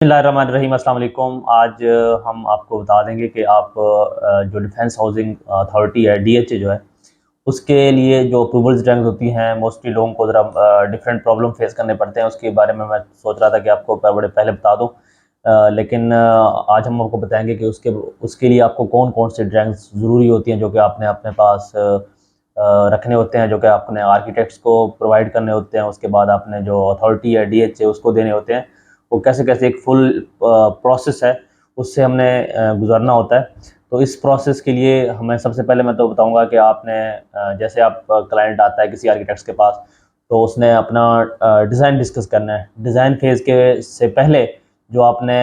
बिस्मिल्लाहिर्रहमानिर्रहीम, अस्सलाम वालेकुम। आज हम आपको बता देंगे कि आप जो डिफेंस हाउसिंग अथॉरिटी है, डीएचए जो है, उसके लिए जो अप्रूवल्स ड्राइंग्स होती हैं, मोस्टली लोगों को ज़रा डिफरेंट प्रॉब्लम फेस करने पड़ते हैं। उसके बारे में मैं सोच रहा था कि आपको बड़े पहले बता दूं, लेकिन आज हम आपको बताएंगे कि उसके उसके लिए आपको कौन कौन से ड्राइंग्स ज़रूरी होती हैं, जो कि आपने अपने पास रखने होते हैं, जो कि आपने आर्किटेक्ट्स को प्रोवाइड करने होते हैं। उसके बाद आपने जो अथॉरिटी है डीएचए उसको देने होते हैं। वो कैसे कैसे एक फुल प्रोसेस है, उससे हमने गुजरना होता है। तो इस प्रोसेस के लिए हमें सबसे पहले मैं तो बताऊंगा कि आपने जैसे आप क्लाइंट आता है किसी आर्किटेक्ट्स के पास, तो उसने अपना डिज़ाइन डिस्कस करना है। डिज़ाइन फेज़ के से पहले जो आपने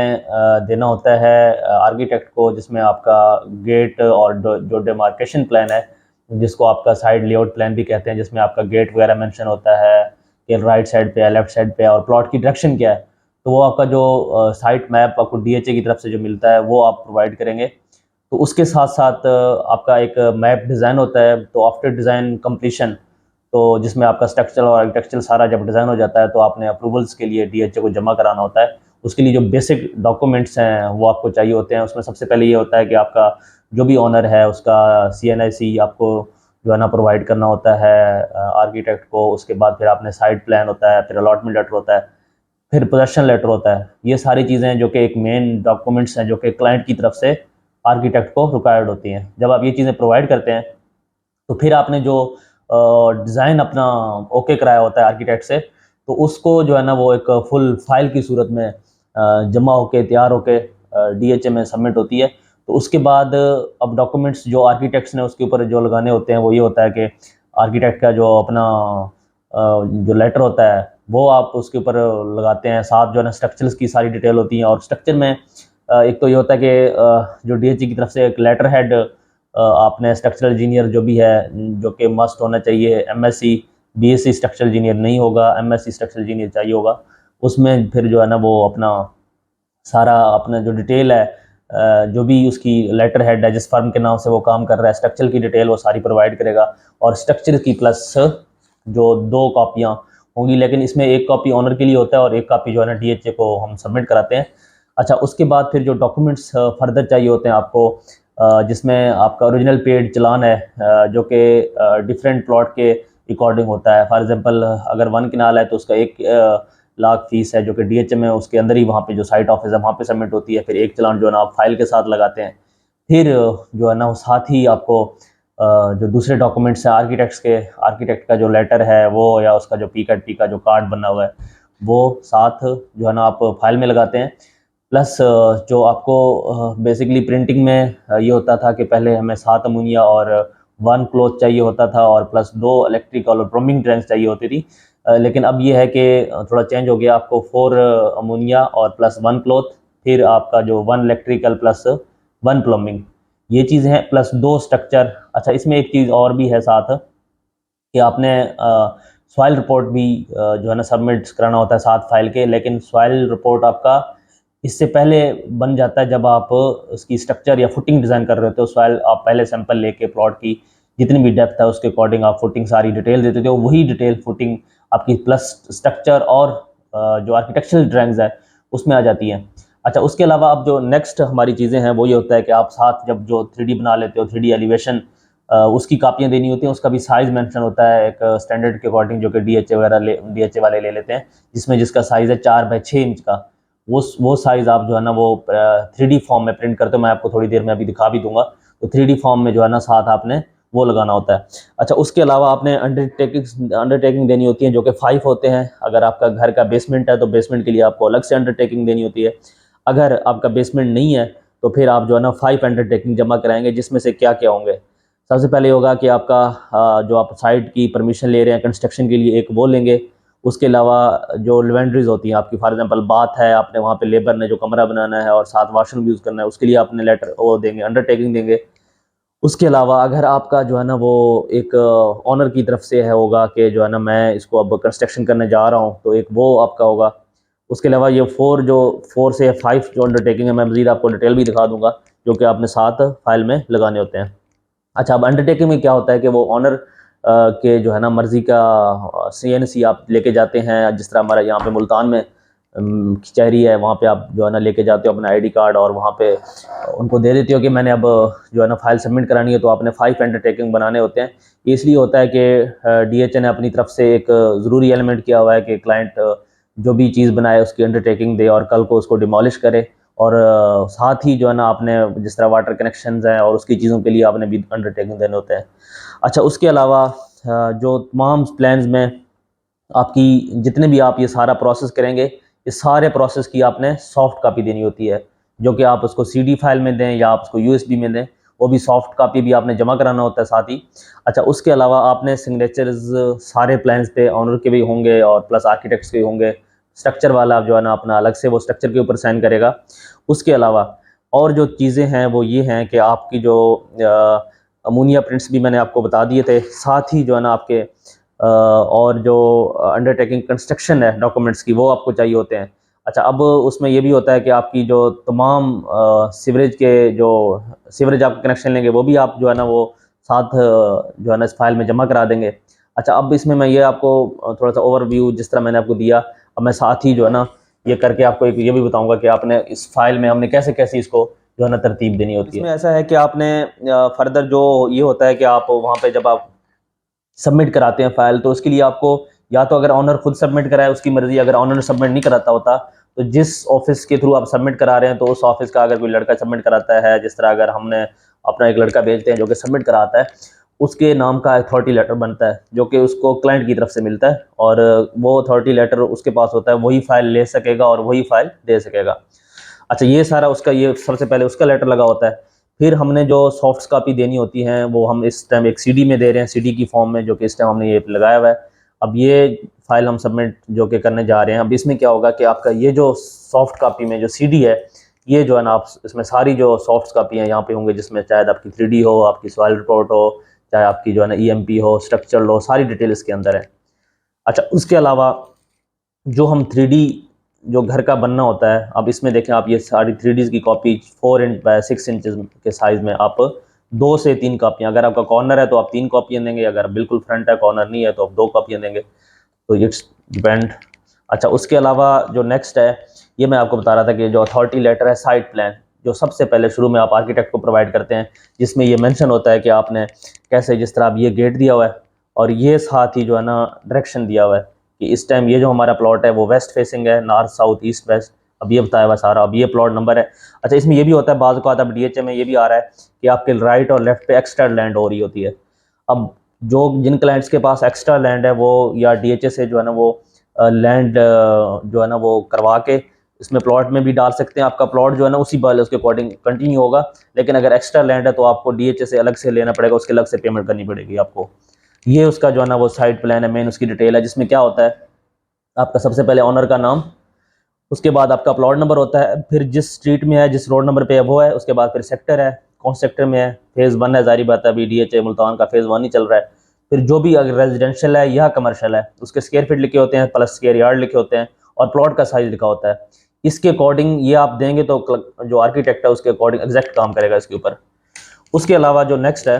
देना होता है आर्किटेक्ट को, जिसमें आपका गेट और जो डिमार्केशन प्लान है, जिसको आपका साइड लेआउट प्लान भी कहते हैं, जिसमें आपका गेट वगैरह मेंशन होता है कि राइट साइड पे है, लेफ्ट साइड पे है, और प्लॉट की डायरेक्शन क्या है। तो वो आपका जो साइट मैप आपको डीएचए की तरफ से जो मिलता है वो आप प्रोवाइड करेंगे। तो उसके साथ साथ आपका एक मैप डिज़ाइन होता है। तो आफ्टर डिज़ाइन कंप्लीशन, तो जिसमें आपका स्ट्रक्चरल और आर्किटेक्चरल सारा जब डिज़ाइन हो जाता है, तो आपने अप्रूवल्स के लिए डीएचए को जमा कराना होता है। उसके लिए जो बेसिक डॉक्यूमेंट्स हैं वो आपको चाहिए होते हैं। उसमें सबसे पहले ये होता है कि आपका जो भी ऑनर है उसका सीएनआईसी आपको जो है ना प्रोवाइड करना होता है आर्किटेक्ट को। उसके बाद फिर आपने साइट प्लान होता है, फिर अलॉटमेंट लेटर होता है, फिर पोजेसन लेटर होता है। ये सारी चीज़ें हैं जो कि एक मेन डॉक्यूमेंट्स हैं जो कि क्लाइंट की तरफ से आर्किटेक्ट को रिक्वायर्ड होती हैं। जब आप ये चीज़ें प्रोवाइड करते हैं, तो फिर आपने जो डिज़ाइन अपना ओके कराया होता है आर्किटेक्ट से, तो उसको जो है ना वो एक फुल फाइल की सूरत में जमा होके तैयार होके डीएचए में सबमिट होती है। तो उसके बाद अब डॉक्यूमेंट्स जो आर्किटेक्ट्स ने उसके ऊपर जो लगाने होते हैं वो ये होता है कि आर्किटेक्ट का जो अपना जो लेटर होता है वो आप उसके ऊपर लगाते हैं। साथ जो है ना स्ट्रक्चर्स की सारी डिटेल होती है। और स्ट्रक्चर में एक तो ये होता है कि जो डीएचए की तरफ से एक लेटर हेड आपने स्ट्रक्चरल इंजीनियर जो भी है, जो कि मस्ट होना चाहिए। एमएससी बीएससी स्ट्रक्चरल इंजीनियर नहीं होगा, एमएससी स्ट्रक्चरल इंजीनियर चाहिए होगा। उसमें फिर जो है ना वो अपना सारा अपना जो डिटेल है, जो भी उसकी लेटर हेड है, जिस फर्म के नाम से वो काम कर रहा है, स्ट्रक्चर की डिटेल वो सारी प्रोवाइड करेगा। और स्ट्रक्चर की प्लस जो 2 कॉपियाँ होंगी, लेकिन इसमें 1 कॉपी ऑनर के लिए होता है और 1 कॉपी जो है ना डीएचए को हम सबमिट कराते हैं। अच्छा, उसके बाद फिर जो डॉक्यूमेंट्स फर्दर चाहिए होते हैं आपको, जिसमें आपका ओरिजिनल पेड चालान है, जो कि डिफरेंट प्लॉट के अकॉर्डिंग होता है। फॉर एग्जांपल अगर 1 कनाल है तो उसका 1 लाख फीस है, जो कि डीएचए में उसके अंदर ही वहाँ पे जो साइट ऑफिस है वहाँ पे सबमिट होती है। फिर 1 चालान जो है ना आप फाइल के साथ लगाते हैं। फिर जो है ना साथ ही आपको जो दूसरे डॉक्यूमेंट्स हैं आर्किटेक्ट्स के, आर्किटेक्ट का जो लेटर है वो, या उसका जो पी का जो कार्ड बना हुआ है वो साथ जो है ना आप फाइल में लगाते हैं। प्लस जो आपको बेसिकली प्रिंटिंग में ये होता था कि पहले हमें 7 अमोनिया और 1 क्लॉथ चाहिए होता था, और प्लस 2 इलेक्ट्रिकल और प्लम्बिंग ड्राइंग्स चाहिए होती थी। लेकिन अब ये है कि थोड़ा चेंज हो गया। आपको 4 अमोनिया और प्लस 1 क्लॉथ, फिर आपका जो 1 इलेक्ट्रिकल प्लस 1 प्लम्बिंग, ये चीज़ है, प्लस 2 स्ट्रक्चर। अच्छा, इसमें एक चीज़ और भी है साथ, कि आपने सॉइल रिपोर्ट भी जो है ना सबमिट कराना होता है साथ फाइल के। लेकिन सॉइल रिपोर्ट आपका इससे पहले बन जाता है जब आप उसकी स्ट्रक्चर या फुटिंग डिज़ाइन कर रहे होते हो। सॉइल आप पहले सैंपल लेके प्लॉट की जितनी भी डेप्थ है उसके अकॉर्डिंग आप फुटिंग सारी डिटेल देते थे। वही डिटेल फुटिंग आपकी प्लस स्ट्रक्चर और जो आर्किटेक्चरल ड्राइंग्स है उसमें आ जाती है। अच्छा, उसके अलावा अब जो नेक्स्ट हमारी चीज़ें हैं वो ये होता है कि आप साथ जब जो 3D बना लेते हो, 3D एलिवेशन, उसकी कापियाँ देनी होती हैं। उसका भी साइज़ मेंशन होता है एक स्टैंडर्ड के अकॉर्डिंग, जो कि डीएचए वाले ले लेते हैं, जिसमें जिसका साइज़ है 4 बाई 6 इंच का। वो साइज़ आप जो है ना वो 3D फॉर्म में प्रिंट करते हो। मैं आपको थोड़ी देर में अभी दिखा भी दूंगा। तो 3D फॉर्म में जो है ना साथ आपने वो लगाना होता है। अच्छा, उसके अलावा आपने अंडरटेकिंग देनी होती है, जो कि 5 होते हैं। अगर आपका घर का बेसमेंट है तो बेसमेंट के लिए आपको अलग से अंडरटेकिंग देनी होती है। अगर आपका बेसमेंट नहीं है तो फिर आप जो है ना 5 अंडरटेकिंग जमा कराएंगे, जिसमें से क्या क्या होंगे। सबसे पहले होगा कि आपका जो आप साइट की परमिशन ले रहे हैं कंस्ट्रक्शन के लिए, एक वो लेंगे। उसके अलावा जो लेवेंट्रीज होती हैं आपकी, फॉर एग्जांपल बात है, आपने वहाँ पे लेबर ने जो कमरा बनाना है और साथ वॉशरूम यूज़ करना है, उसके लिए आपने लेटर वो देंगे, अंडरटेकिंग देंगे। उसके अलावा अगर आपका जो है ना वो एक ऑनर की तरफ से है होगा कि जो है ना मैं इसको अब कंस्ट्रक्शन करने जा रहा हूँ, तो एक वो आपका होगा। उसके अलावा ये 4 से 5 जो अंडरटेकिंग है, मैं मज़ीद आपको डिटेल भी दिखा दूंगा, जो कि आपने साथ फाइल में लगाने होते हैं। अच्छा, अब अंडरटेकिंग में क्या होता है कि वो ऑनर के जो है ना मर्ज़ी का सीएनसी आप लेके जाते हैं। जिस तरह हमारा यहाँ पे मुल्तान में कचहरी है, वहाँ पे आप जो है ना लेके जाते हो अपना आईडी कार्ड और वहाँ पे उनको दे देते हो कि मैंने अब जो है ना फाइल सबमिट करानी है। तो आपने 5 अंडरटेकिंग बनाने होते हैं। ये इसलिए होता है कि डीएचए ने अपनी तरफ से एक ज़रूरी एलिमेंट किया हुआ है कि क्लाइंट जो भी चीज़ बनाए उसकी अंडरटेकिंग दे और कल को उसको डिमोलिश करे। और साथ ही जो है ना आपने जिस तरह वाटर कनेक्शंस हैं और उसकी चीज़ों के लिए आपने भी अंडरटेकिंग देने होते हैं। अच्छा, उसके अलावा जो तमाम प्लान्स में आपकी जितने भी आप ये सारा प्रोसेस करेंगे, इस सारे प्रोसेस की आपने सॉफ्ट कॉपी देनी होती है, जो कि आप उसको सीडी फाइल में दें या आप उसको यूएसबी में दें, वो भी सॉफ्ट कॉपी भी आपने जमा कराना होता है साथ ही। अच्छा, उसके अलावा आपने सिग्नेचर्स सारे प्लान्स पे ऑनर के भी होंगे और प्लस आर्किटेक्ट्स के भी होंगे। स्ट्रक्चर वाला जो है ना अपना अलग से वो स्ट्रक्चर के ऊपर साइन करेगा। उसके अलावा और जो चीज़ें हैं वो ये हैं कि आपकी जो अमोनिया प्रिंट्स भी मैंने आपको बता दिए थे, साथ ही जो है ना आपके और जो अंडरटेकिंग कंस्ट्रक्शन है डॉक्यूमेंट्स की, वो आपको चाहिए होते हैं। अच्छा, अब उसमें ये भी होता है कि आपकी जो तमाम सीवरेज के जो सीवरेज आप कनेक्शन लेंगे वो भी आप जो है ना वो साथ जो है ना इस फाइल में जमा करा देंगे। अच्छा, अब इसमें मैं ये आपको थोड़ा सा ओवरव्यू जिस तरह मैंने आपको दिया, अब मैं साथ ही जो है ना ये करके आपको एक ये भी बताऊंगा कि आपने इस फाइल में हमने कैसे कैसे इसको जो है ना तरतीब देनी होती है। इसमें ऐसा है कि आपने फर्दर जो ये होता है कि आप वहाँ पे जब आप सबमिट कराते हैं फाइल, तो उसके लिए आपको या तो अगर ऑनर खुद सबमिट कराए उसकी मर्जी, अगर ऑनर सबमिट नहीं कराता होता तो जिस ऑफिस के थ्रू आप सबमिट करा रहे हैं तो उस ऑफिस का अगर कोई लड़का सबमिट कराता है, जिस तरह अगर हमने अपना एक लड़का भेजते हैं जो कि सबमिट कराता है, उसके नाम का अथॉरिटी लेटर बनता है जो कि उसको क्लाइंट की तरफ से मिलता है और वो अथॉरिटी लेटर उसके पास होता है, वही फाइल ले सकेगा और वही फाइल दे सकेगा। अच्छा, ये सारा उसका ये सबसे पहले उसका लेटर लगा होता है। फिर हमने जो सॉफ्ट कॉपी देनी होती हैं वो हम इस टाइम एक सीडी में दे रहे हैं, सीडी की फॉर्म में, जो कि इस टाइम हमने ये लगाया हुआ है। अब ये फाइल हम सबमिट जो कि करने जा रहे हैं। अब इसमें क्या होगा कि आपका ये जो सॉफ्ट कॉपी में जो सीडी है, ये जो है ना आप इसमें सारी जो सॉफ्ट कॉपी हैं यहाँ पे होंगे, जिसमें चाहे आपकी 3D हो, आपकी सॉइल रिपोर्ट हो, चाहे आपकी जो है ना ईएमपी हो, स्ट्रक्चर हो, सारी डिटेल इसके अंदर है। अच्छा, उसके अलावा जो हम 3D जो घर का बनना होता है, अब इसमें देखें आप ये सारी 3D की कॉपी 4 इंच बाय 6 इंचज़ के साइज़ में आप 2 से 3 कॉपियाँ, अगर आपका कॉर्नर है तो आप 3 कॉपियाँ देंगे, अगर बिल्कुल फ्रंट है कॉर्नर नहीं है तो आप 2 कॉपियाँ देंगे, तो इट्स डिपेंड। अच्छा, उसके अलावा जो नेक्स्ट है, ये मैं आपको बता रहा था कि जो अथॉरिटी लेटर है, साइट प्लान, जो सबसे पहले शुरू में आप आर्किटेक्ट को प्रोवाइड करते हैं, जिसमें ये मेंशन होता है कि आपने कैसे, जिस तरह आप ये गेट दिया हुआ है और ये साथ ही जो है ना डायरेक्शन दिया हुआ है कि इस टाइम ये जो हमारा प्लॉट है वो वेस्ट फेसिंग है, नॉर्थ साउथ ईस्ट वेस्ट, अब ये बताया हुआ सारा। अब ये प्लॉट नंबर है। अच्छा, इसमें ये भी होता है बाज़ को आता है, डीएचए में ये भी आ रहा है कि आपके राइट और लेफ्ट पे एक्स्ट्रा लैंड हो रही होती है। अब जो जिन क्लाइंट्स के पास एक्स्ट्रा लैंड है वो या डीएचए से जो है ना वो लैंड जो है ना वो करवा के इसमें प्लॉट में भी डाल सकते हैं। आपका प्लॉट जो है ना उसी बाल उसके अकॉर्डिंग कंटिन्यू होगा, लेकिन अगर एक्स्ट्रा लैंड है तो आपको डीएचए से अलग से लेना पड़ेगा, उसके अलग से पेमेंट करनी पड़ेगी आपको। ये उसका जो है ना वो साइट प्लान है, मेन उसकी डिटेल है, जिसमें क्या होता है आपका सबसे पहले ऑनर का नाम, उसके बाद आपका प्लॉट नंबर होता है, फिर जिस स्ट्रीट में है, जिस रोड नंबर पे है वो है, उसके बाद फिर सेक्टर है, कौन सेक्टर में है, फेज़ 1 है, जारी बात है अभी डीएचए मुल्तान का फेज़ 1 ही चल रहा है। फिर जो भी अगर रेजिडेंशियल है या कमर्शियल है उसके स्क्वायर फीट लिखे होते हैं, प्लस स्क्वायर यार्ड लिखे होते हैं और प्लॉट का साइज लिखा होता है। इसके अकॉर्डिंग ये आप देंगे तो जो आर्किटेक्ट है उसके अकॉर्डिंग एग्जैक्ट काम करेगा इसके ऊपर। उसके अलावा जो नेक्स्ट है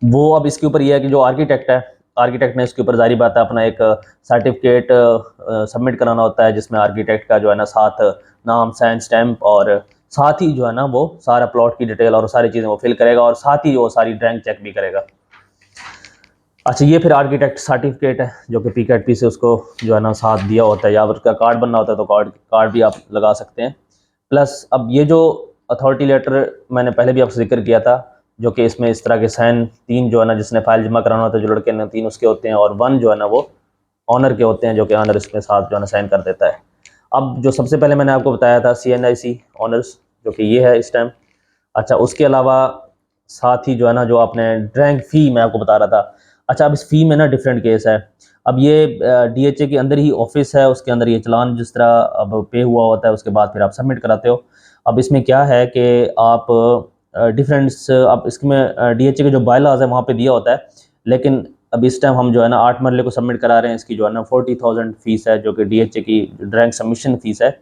वो अब इसके ऊपर ये है कि जो आर्किटेक्ट है, आर्किटेक्ट ने इसके ऊपर जारी बात है अपना एक सर्टिफिकेट सबमिट कराना होता है, जिसमें आर्किटेक्ट का जो है ना साथ नाम, साइन, स्टैम्प और साथ ही जो है ना वो सारा प्लॉट की डिटेल और सारी चीज़ें वो फिल करेगा और साथ ही वो सारी ड्राइंग चेक भी करेगा। अच्छा, ये फिर आर्किटेक्ट सर्टिफिकेट है जो कि पीकेटी से उसको जो है ना साथ दिया होता है, या उसका कार्ड बनना होता है तो कार्ड भी आप लगा सकते हैं। प्लस अब ये जो अथॉरिटी लेटर मैंने पहले भी आपसे जिक्र किया था, जो कि इसमें इस तरह के साइन 3 जो है ना जिसने फाइल जमा कराना होता है, जो लड़के ने 3 उसके होते हैं और 1 जो है ना वो ऑनर के होते हैं, जो कि ऑनर इसमें साथ जो है ना साइन कर देता है। अब जो सबसे पहले मैंने आपको बताया था CNIC ऑनर्स, जो कि ये है इस टाइम। अच्छा, उसके अलावा साथ ही जो है ना जो आपने ड्राइंग फ़ी मैं आपको बता रहा था। अच्छा, अब इस फ़ी में ना डिफरेंट केस है। अब ये डीएचए के अंदर ही ऑफिस है, उसके अंदर ये चलान जिस तरह अब पे हुआ होता है उसके बाद फिर आप सबमिट कराते हो। अब इसमें क्या है कि आप डिफरेंस अब इसमें डीएचए के जो बायलॉज है वहाँ पे दिया होता है, लेकिन अब इस टाइम हम जो है ना 8 मरले को सबमिट करा रहे हैं, इसकी जो है ना 40,000 फीस है, जो कि डीएचए की ड्राइंग सबमिशन फीस है।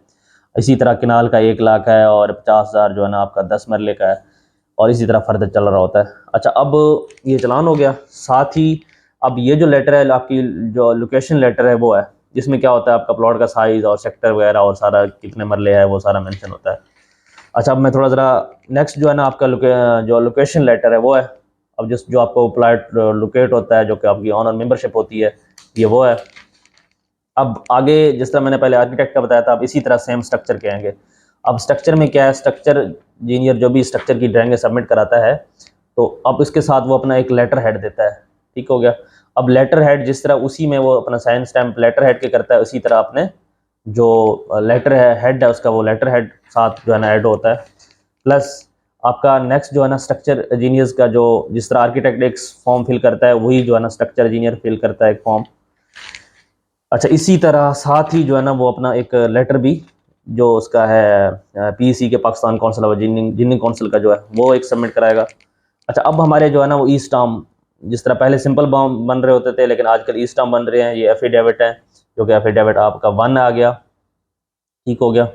इसी तरह किनाल का 1 लाख है और 50,000 जो है ना आपका 10 मरले का है, और इसी तरह फर्दर चल रहा होता है। अच्छा, अब ये चलान हो गया, साथ ही अब ये जो लेटर है आपकी जो लोकेशन लेटर है वो है, जिसमें क्या होता है आपका प्लॉट का साइज़ और सेक्टर वगैरह और सारा कितने मरले है वो सारा मेंशन होता है। अच्छा, अब मैं थोड़ा ज़रा नेक्स्ट जो है ना आपका जो लोकेशन लेटर है वो है। अब जिस जो आपको प्लॉट लोकेट होता है जो कि आपकी ऑनर मेंबरशिप होती है, ये वो है। अब आगे जिस तरह मैंने पहले आर्किटेक्ट का बताया था, अब इसी तरह सेम स्ट्रक्चर के आएंगे। अब स्ट्रक्चर में क्या है, स्ट्रक्चर इंजीनियर जो भी स्ट्रक्चर की ड्राइंग सबमिट कराता है तो अब इसके साथ वो अपना एक लेटर हेड देता है। ठीक हो गया। अब लेटर हेड जिस तरह उसी में वो अपना साइन स्टैम्प लेटर हेड के करता है, उसी तरह अपने जो लेटर हेड है उसका वो लेटर हेड साथ जो है ना ऐड होता है। प्लस आपका नेक्स्ट जो है ना स्ट्रक्चर इंजीनियर्स का जो जिस तरह आर्किटेक्ट एक फॉर्म फिल करता है वही जो है ना स्ट्रक्चर इंजीनियर फिल करता है एक फॉर्म। अच्छा, इसी तरह साथ ही जो है ना वो अपना एक लेटर भी जो उसका है पीसी के Pakistan council of engineering council का जो है वो एक सबमिट कराएगा। अच्छा, अब हमारे जो है ना वो ई स्टाम्प, जिस तरह पहले सिंपल बॉम्ब बन रहे होते थे लेकिन आजकल ई स्टाम्प बन रहे हैं, ये एफिडेविट है जो कि एफिडेविट आपका 1 आ गया। ठीक हो गया।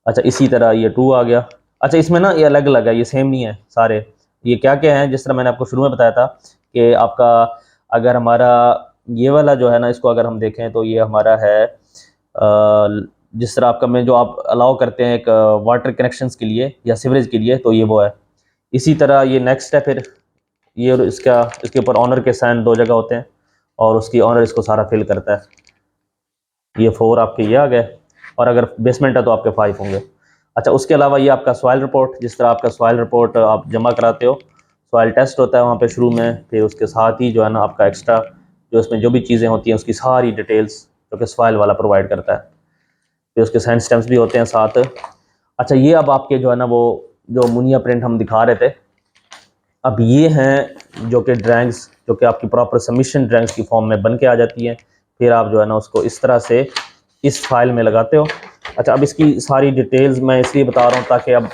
अच्छा, इसी तरह ये 2 आ गया। अच्छा, इसमें ना ये अलग अलग है, ये सेम नहीं है सारे। ये क्या क्या है, जिस तरह मैंने आपको शुरू में बताया था कि आपका अगर हमारा ये वाला जो है ना इसको अगर हम देखें तो ये हमारा है जिस तरह आपका में जो आप अलाउ करते हैं एक वाटर कनेक्शंस के लिए या सीवरेज के लिए, तो ये वो है। इसी तरह ये नेक्स्ट है, फिर ये और इसके ऊपर ऑनर के साइन 2 जगह होते हैं और उसकी ऑनर इसको सारा फिल करता है। ये 4 आपके ये आ गए और अगर बेसमेंट है तो आपके 5 होंगे। अच्छा, उसके अलावा ये आपका सॉइल रिपोर्ट, जिस तरह आपका सॉइल रिपोर्ट आप जमा कराते हो, सॉइल टेस्ट होता है वहाँ पे शुरू में, फिर उसके साथ ही जो है ना आपका एक्स्ट्रा जो इसमें जो भी चीज़ें होती हैं उसकी सारी डिटेल्स जो कि सॉइल वाला प्रोवाइड करता है, फिर उसके साइन स्टैम्प्स भी होते हैं साथ। अच्छा, ये अब आपके जो है ना वो जो मुनिया प्रिंट हम दिखा रहे थे, अब ये हैं जो कि ड्राइंग्स जो कि आपकी प्रॉपर सबमिशन ड्राइंग्स की फॉर्म में बन के आ जाती हैं। फिर आप जो है ना उसको इस तरह से इस फाइल में लगाते हो। अच्छा, अब इसकी सारी डिटेल्स मैं इसलिए बता रहा हूँ ताकि अब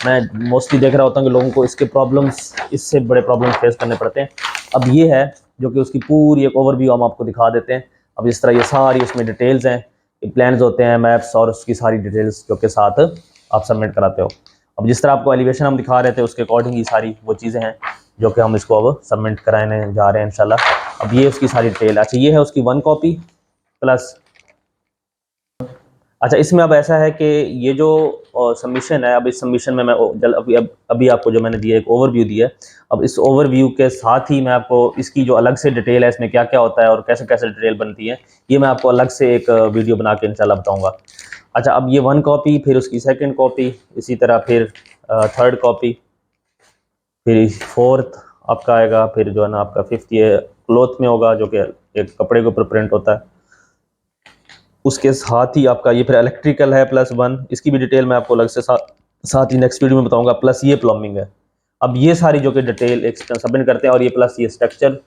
मैं मोस्टली देख रहा होता हूँ कि लोगों को इसके प्रॉब्लम्स, इससे बड़े प्रॉब्लम्स फेस करने पड़ते हैं। अब ये है जो कि उसकी पूरी एक ओवरव्यू हम आपको दिखा देते हैं। अब इस तरह ये सारी उसमें डिटेल्स हैं, प्लान्स होते हैं, मैप्स और उसकी सारी डिटेल्स जो के साथ आप सबमिट कराते हो। अब जिस तरह आपको एलिवेशन हम दिखा रहे थे उसके अकॉर्डिंग ही सारी वो चीज़ें हैं जो कि हम इसको अब सबमिट कराने जा रहे हैं इंशाल्लाह। अब ये उसकी सारी डिटेल। अच्छा, ये है उसकी 1 कॉपी प्लस। अच्छा, इसमें अब ऐसा है कि ये जो सबमिशन है, अब इस सबमिशन में मैं अभी आपको जो मैंने दिया एक ओवरव्यू दिया है। अब इस ओवरव्यू के साथ ही मैं आपको इसकी जो अलग से डिटेल है इसमें क्या क्या होता है और कैसे कैसे डिटेल बनती है, ये मैं आपको अलग से एक वीडियो बना के इंशाल्लाह बताऊंगा। अच्छा, अब ये 1 कॉपी, फिर उसकी 2nd कॉपी, इसी तरह फिर 3rd कॉपी, फिर 4th आपका आएगा, फिर जो है ना आपका 5th ये क्लॉथ में होगा जो कि एक कपड़े के ऊपर प्रिंट होता है। उसके साथ ही आपका ये फिर इलेक्ट्रिकल है +1, इसकी भी डिटेल मैं आपको अलग से साथ ही नेक्स्ट वीडियो में बताऊंगा। प्लस ये प्लम्बिंग है। अब ये सारी जो कि डिटेल एक सबमिट करते हैं और ये प्लस ये स्ट्रक्चर।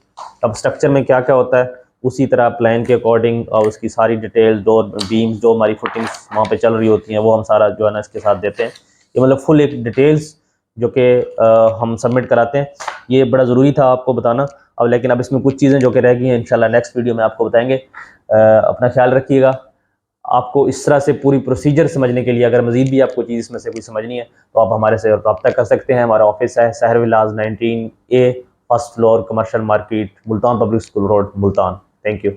अब स्ट्रक्चर में क्या क्या होता है उसी तरह प्लान के अकॉर्डिंग और उसकी सारी डिटेल, जो बीम जो हमारी फुटिंग्स वहाँ पे चल रही होती हैं वो हम सारा जो है ना इसके साथ देते हैं। ये मतलब फुल एक डिटेल्स जो कि हम सबमिट कराते हैं। ये बड़ा ज़रूरी था आपको बताना। अब लेकिन अब इसमें कुछ चीज़ें जो कि रह गई हैं इंशाल्लाह नेक्स्ट वीडियो में आपको बताएंगे। अपना ख्याल रखिएगा। आपको इस तरह से पूरी प्रोसीजर समझने के लिए अगर मज़ीद भी आपको चीज़ इसमें से कोई समझनी है तो आप हमारे से रब्ता कर सकते हैं। हमारा ऑफिस है सहर विलास 19A, 1st floor, commercial market, Multan public school road, Multan. Thank you.